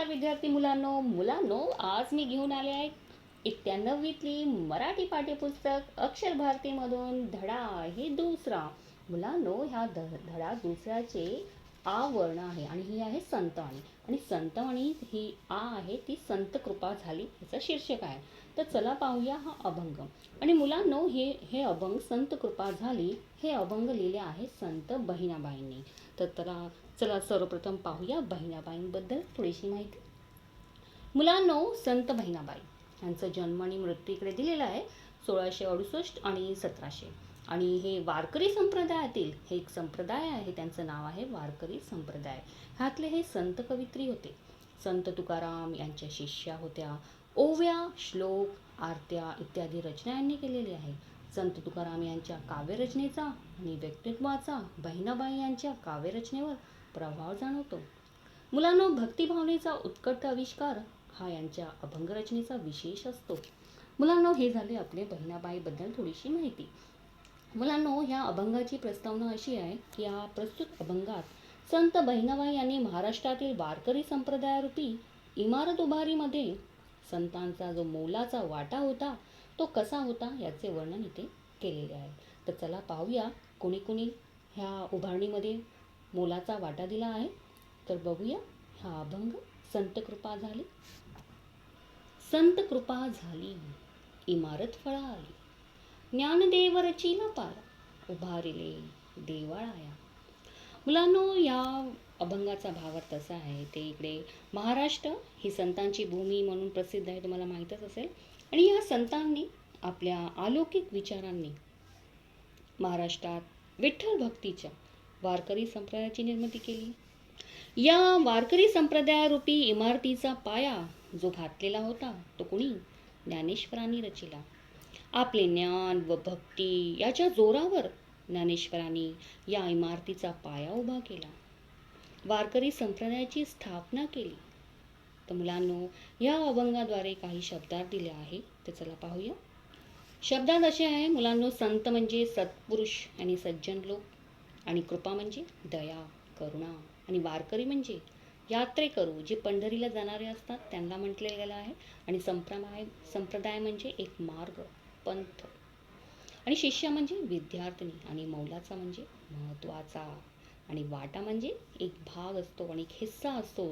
नमस्कार विद्यार्थी मुलांनो आज मी घेऊन आले आहे इयत्ता 9वीतली मराठी पाठ्यपुस्तक अक्षर भारतीमधून धडा हे दुसरा. मुलांनो ह्या धडा दुसऱ्याचे आ वर्ण आहे आणि ही आहे संतवाणी. आणि संतवाणी ही आ आहे ती संत कृपा झाली याचं शीर्षक आहे. तर चला पाहूया हा अभंग. आणि मुलांनो हे अभंग संत कृपा झाली हे अभंग लिहिले आहे संत बहिणाबाईंनी. तर चला सर्वप्रथम पाहूया बहिणाबाईंबद्दल थोडीशी माहिती. मुलांनो संत बहिणाबाई यांचा जन्म आणि मृत्यू इकडे दिलेला आहे 1668 आणि 1700. आणि हे वारकरी संप्रदायातील हे एक संप्रदाय आहे, त्यांचं नाव आहे वारकरी संप्रदाय. ह्यातले हे संत कवित्री होते. संत तुकाराम यांच्या शिष्या होत्या. ओव्या, श्लोक, आरत्या इत्यादी रचना यांनी केलेली आहे. संत तुकाराम यांच्या काव्यरचनेचा आणि व्यक्तित्वाचा बहिणाबाई यांच्या काव्यरचनेवर प्रभाव जाणवतो. मुलांनो भक्तिभावनेचा उत्कट आविष्कार हा यांच्या अभंगरचनेचा विशेष असतो. मुलांनो हे झाले आपले बहिणाबाईबद्दल थोडीशी माहिती. मुलांनो ह्या अभंगाची प्रस्तावना अशी आहे की या प्रस्तुत अभंगात संत बहिणाबाई यांनी महाराष्ट्रातील वारकरी संप्रदायारूपी इमारत उभारीमध्ये संतांचा जो मोलाचा वाटा होता तो कसा होता याचे वर्णन इथे केलेले आहे. तर चला पाहूया कोणी कोणी ह्या उभारणीमध्ये मोलाचा वाटा दिला आहे. तर बघूया हा अभंग. संत कृपा झाली. संत कृपा झाली इमारत फळाली, ज्ञानदेव रचिला पाया, उभारिले देवाळाया. मुलांनो या अभंगाचा भावार्थ असा आहे, ते इकडे महाराष्ट्र ही संतांची भूमी म्हणून प्रसिद्ध आहे, तुम्हाला माहीतच असेल. आणि या संतांनी आपल्या अलौकिक विचारांनी महाराष्ट्रात विठ्ठल भक्तीच्या वारकरी संप्रदायाची निर्मिती केली. या वारकरी संप्रदायारूपी इमारतीचा पाया जो घातलेला होता तो कोणी? ज्ञानेश्वरांनी रचिला. आपले ज्ञान व भक्ती याच्या जोरावर ज्ञानेश्वरांनी या इमारतीचा पाया उभा केला, वारकरी संप्रदायाची स्थापना केली. तर मुलांनो या अभंगाद्वारे काही शब्दार्थ दिले आहे, ते चला पाहूया. शब्दार्थ असे आहे मुलांनो, संत म्हणजे सत्पुरुष आणि सज्जन लोक, आणि कृपा म्हणजे दया करुणा, आणि वारकरी म्हणजे यात्रेकरू जे पंढरीला जाणारे असतात त्यांना म्हटले गेलं आहे. आणि संप्रदाय म्हणजे एक मार्ग पंथ, आणि शिष्य म्हणजे विद्यार्थिनी, आणि मौलाचा म्हणजे महत्त्वाचा, आणि वाटा म्हणजे एक भाग असतो आणि एक हिस्सा असतो,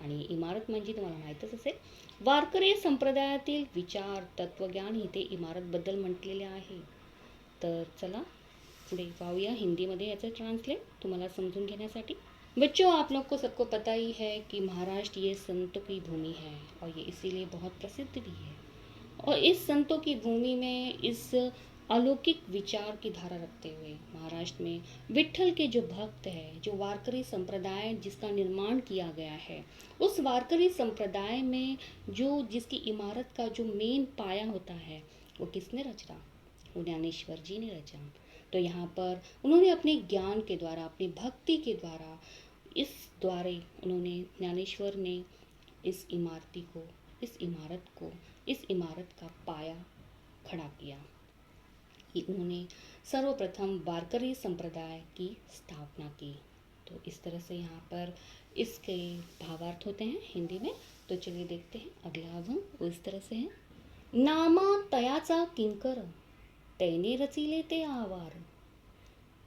आणि इमारत म्हणजे तुम्हाला माहीतच असेल वारकरी संप्रदायातील विचार तत्वज्ञान इथे इमारतबद्दल म्हटलेले आहे. तर चला पुढे पाहूया हिंदीमध्ये याचं ट्रांसलेट तुम्हाला समजून घेण्यासाठी. बच्चों आप लोग को सबको पता ही है कि महाराष्ट्र ये संतों की भूमि है और ये इसीलिए बहुत प्रसिद्ध भी है. और इस संतों की भूमि में इस अलौकिक विचार की धारा रखते हुए महाराष्ट्र में विट्ठल के जो भक्त हैं, जो वारकरी संप्रदाय जिसका निर्माण किया गया है, उस वारकरी संप्रदाय में जो जिसकी इमारत का जो मेन पाया होता है वो किसने रचा? वो ज्ञानेश्वर जी ने रचा. तो यहाँ पर उन्होंने अपने ज्ञान के द्वारा, अपनी भक्ति के द्वारा, इस द्वारे उन्होंने ज्ञानेश्वर ने इस इमारत का पाया खड़ा किया. उन्होंने सर्वप्रथम वारकरी संप्रदाय की स्थापना की. तो इस तरह से यहाँ पर इसके भावार्थ होते हैं हिंदी में. तो चलिए देखते हैं अगला अभंग. वो इस तरह से है. नामा तयाचा किंकर, तैने रचिले ते आवार.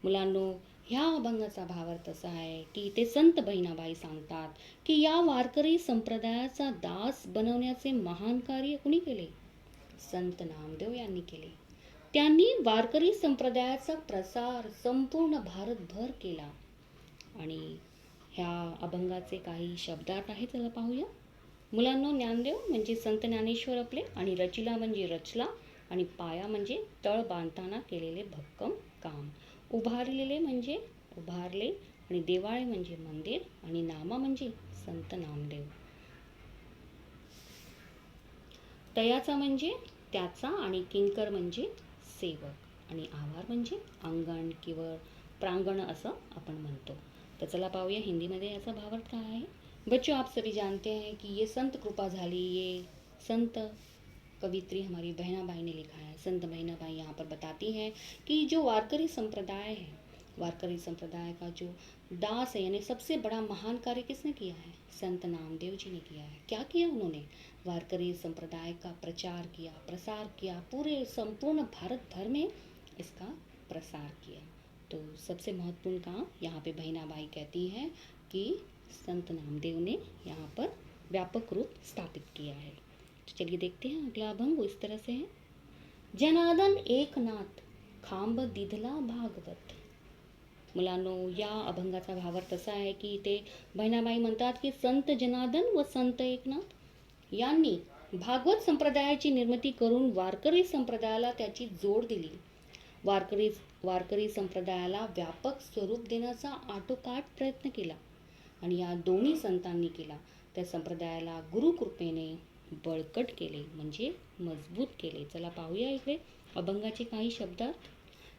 मुलांनो ह्या अभंगाचा भावार्थ असा आहे की ते संत बहिणाबाई सांगतात की या वारकरी संप्रदायाचा दास बनवण्याचे महान कार्य कुणी केले? संत नामदेव यांनी केले. त्यांनी वारकरी संप्रदायाचा प्रसार संपूर्ण भारतभर केला. आणि ह्या अभंगाचे काही शब्दार्थ आहेत, चला पाहूया. मुलांनो ज्ञानदेव म्हणजे संत ज्ञानेश्वर आपले, आणि रचिला म्हणजे रचला, आणि पाया म्हणजे तळ बांधताना केलेले भक्कम काम. उभारलेले म्हणजे उभारले, आणि देवाळे म्हणजे मंदिर, आणि नामा म्हणजे संत नामदेव. तयाचा म्हणजे त्याचा, आणि किंकर म्हणजे सेवक, आणि आवार म्हणजे अंगण किंवा प्रांगण असं आपण म्हणतो. तर चला पाहूया हिंदीमध्ये याचा भावार्थ काय आहे. बच्चों आप सभी जानते हैं कि ये संत कृपा झाली ये संत कवित्री हमारी बहनाबाई ने लिखा है. संत बहनाबाई यहाँ पर बताती हैं कि जो वारकरी संप्रदाय है वारकरी संप्रदाय का जो दास है, यानी सबसे बड़ा महान कार्य किसने किया है? संत नामदेव जी ने किया है। क्या किया उन्होंने? वारकरी संप्रदाय का प्रचार किया, प्रसार किया, पूरे संपूर्ण भारत भर में इसका प्रसार किया। तो सबसे महत्वपूर्ण काम यहाँ पे बहिनाबाई कहती है कि संत नामदेव ने यहाँ पर व्यापक रूप स्थापित किया है। तो चलिए देखते हैं अगला अभंग। वो इस तरह से है। जनार्दन एकनाथ खांब दिधला भागवत। मुलांनो, या अभंगाचा भावार्थ असा आहे की ते बहिणाबाई म्हणतात की संत जनार्दन व संत एकनाथ यांनी भागवत संप्रदायाची निर्मिती करून वारकरी संप्रदायाला त्याची जोड दिली। वारकरी संप्रदायाला व्यापक स्वरूप देण्याचा आटोकाट प्रयत्न केला आणि या दोन्ही संतांनी केला। त्या संप्रदायाला गुरुकृपेने बळकट केले, म्हणजे मजबूत केले। चला पाहूया इकडे अभंगाचे काही शब्दार्थ।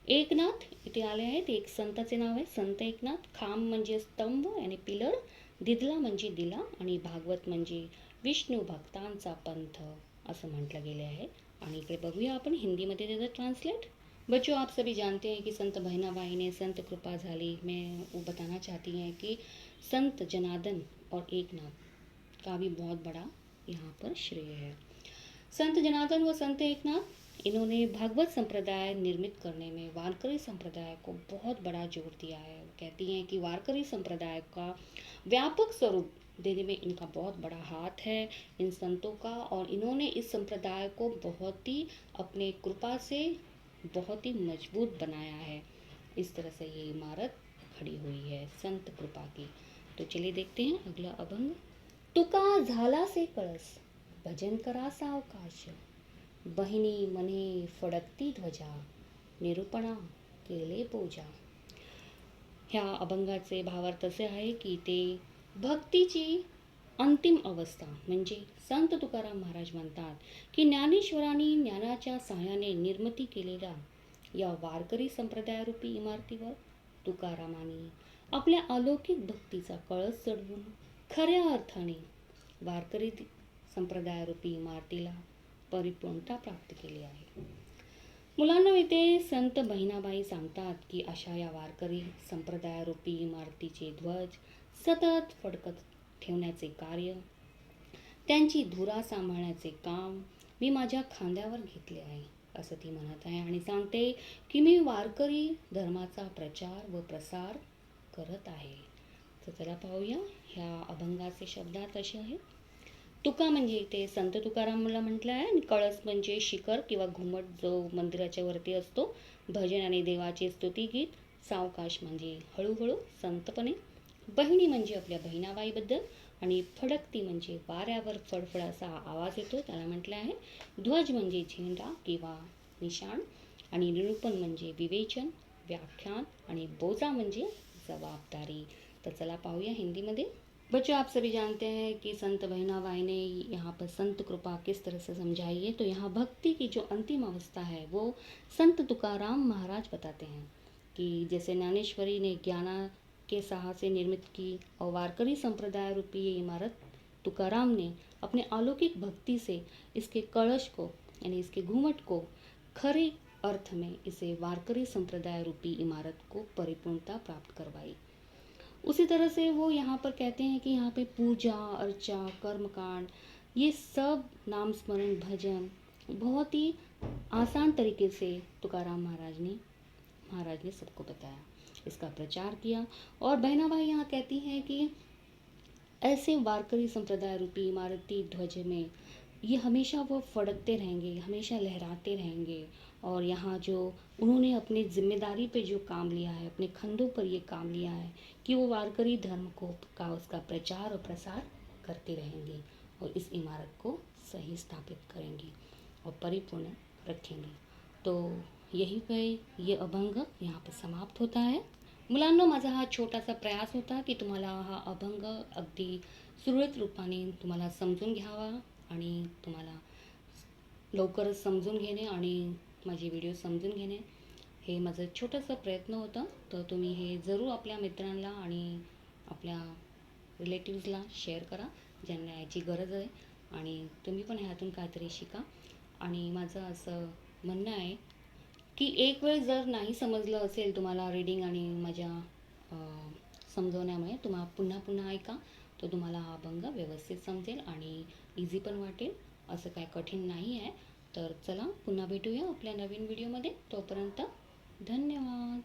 एकनाथ इथे आले आहेत, एक संताचे नाव आहे संत एकनाथ। खांब म्हणजे स्तंभ आणि पिलर, दिधला म्हणजे दिला आणि भागवत म्हणजे विष्णू भक्तांचा पंथ असं म्हटलं गेले आहे। आणि इकडे बघूया आपण हिंदीमध्ये त्याचं ट्रांसलेट। बच्चों, आप सभी जानते हैं कि संत बहनाबाई ने संत कृपा झाली। मैं वो बताना चाहती हैं कि संत जनार्दन और एकनाथ का भी बहुत बड़ा यहाँ पर श्रेय है। संत जनार्दन व संत एकनाथ, इन्होंने भागवत संप्रदाय निर्मित करने में वारकरी संप्रदाय को बहुत बड़ा जोर दिया है। वो कहती हैं कि वारकरी संप्रदाय का व्यापक स्वरूप देने में इनका बहुत बड़ा हाथ है, इन संतों का। और इन्होंने इस संप्रदाय को बहुत ही अपने कृपा से बहुत ही मजबूत बनाया है। इस तरह से ये इमारत खड़ी हुई है संत कृपा की। तो चलिए देखते हैं अगला अभंग। तुका झाला से कळस, भजन करा सावकाश, बहिणी मने फडकती ध्वजा, निरूपणा केले पूजा। ह्या अभंगाचे भावार्थ असे आहे की ते भक्तीची अंतिम अवस्था, म्हणजे संत तुकाराम महाराज म्हणतात की ज्ञानेश्वरांनी ज्ञानाच्या सहाय्याने निर्मिती केलेल्या या वारकरी संप्रदायरूपी इमारतीवर तुकारामांनी आपल्या अलौकिक भक्तीचा कळस चढवून खऱ्या अर्थाने वारकरी संप्रदायरूपी इमारतीला परिपूर्णता प्राप्त केली आहे। मुलांना इथे संत बहिणाबाई सांगतात की अशा या वारकरी संप्रदायरूपी इमारतीचे ध्वज सतत फडकत ठेवण्याचे कार्य, त्यांची धुरा सांभाळण्याचे काम मी माझ्या खांद्यावर घेतले आहे असं ती म्हणत आहे। आणि सांगते की मी वारकरी धर्माचा प्रचार व प्रसार करत आहे। तर चला पाहूया ह्या अभंगाचे शब्दार्थ असे आहेत। तुका म्हणजे इथे संत तुकारामला म्हटलं आहे, आणि कळस म्हणजे शिखर किंवा घुमट जो मंदिराच्या वरती असतो। भजन आणि देवाचे स्तुतिगीत, सावकाश म्हणजे हळूहळू संतपणे, बहिणी म्हणजे आपल्या बहिणाबाईबद्दल, आणि फडकती म्हणजे वाऱ्यावर फडफड असा आवाज येतो त्याला म्हटलं आहे। ध्वज म्हणजे झेंडा किंवा निशाण, आणि निरूपण म्हणजे विवेचन, व्याख्यान, आणि बोजा म्हणजे जवाबदारी। तो चला पाऊया हिंदी में। बच्चों, आप सभी जानते हैं कि संत बहनाबाई ने यहाँ पर संत कृपा किस तरह से समझाई है। तो यहाँ भक्ति की जो अंतिम अवस्था है वो संत तुकाराम महाराज बताते हैं कि जैसे ज्ञानेश्वरी ने ज्ञाना के सहारे से निर्मित की और वारकरी संप्रदाय रूपी ये इमारत तुकाराम ने अपने अलौकिक भक्ति से इसके कलश को यानी इसके घूमट को खरे अर्थ में इसे वारकरी संप्रदाय रूपी इमारत को परिपूर्णता प्राप्त करवाई। उसी तरह से वो यहाँ पर कहते हैं कि यहाँ पे पूजा अर्चा कर्मकांड ये सब नाम स्मरण भजन बहुत ही आसान तरीके से तुकाराम महाराज ने सबको बताया, इसका प्रचार किया। और बहनाबाई यहाँ कहती हैं कि ऐसे वारकरी संप्रदाय रूपी इमारती ध्वज में ये हमेशा वो फड़कते रहेंगे, हमेशा लहराते रहेंगे। और यहाँ जो उन्होंने अपनी जिम्मेदारी पे जो काम लिया है, अपने कंधों पर ये काम लिया है कि वो वारकरी धर्म का उसका प्रचार और प्रसार करते रहेंगे और इस इमारत को सही स्थापित करेंगे और परिपूर्ण रखेंगे। तो यही पे ये अभंग यहाँ पर समाप्त होता है। मुलांनो, माझा हा छोटासा प्रयास होता की तुम्हाला हा अभंग अगदी सुरळीत रूपाने तुम्हाला समजून घ्यावा आणि तुम्हाला लवकरच समजून घेणे आणि माझे व्हिडिओ समजून घेणे हे माझं छोटंसं प्रयत्न होता। तर तुम्ही हे जरूर आपल्या मित्रांना आणि आपल्या रिलेटिव्सला शेअर करा ज्यांना याची गरज आहे, आणि तुम्ही पण ह्यातून काहीतरी शिका। आणि माझं असं म्हणणं आहे की एक वेळ जर नाही समजलं असेल तुम्हाला रीडिंग आणि माझ्या समजवण्यामुळे तुम्हाला पुन्हा पुन्हा ऐका, तो तुम्हाला हा अभंग व्यवस्थित समजेल आणि इझी पण वाटेल. असं काय कठीण नाही आहे. तर चला पुन्हा भेटूया आपल्या नवीन व्हिडिओमध्ये. तोपर्यंत धन्यवाद.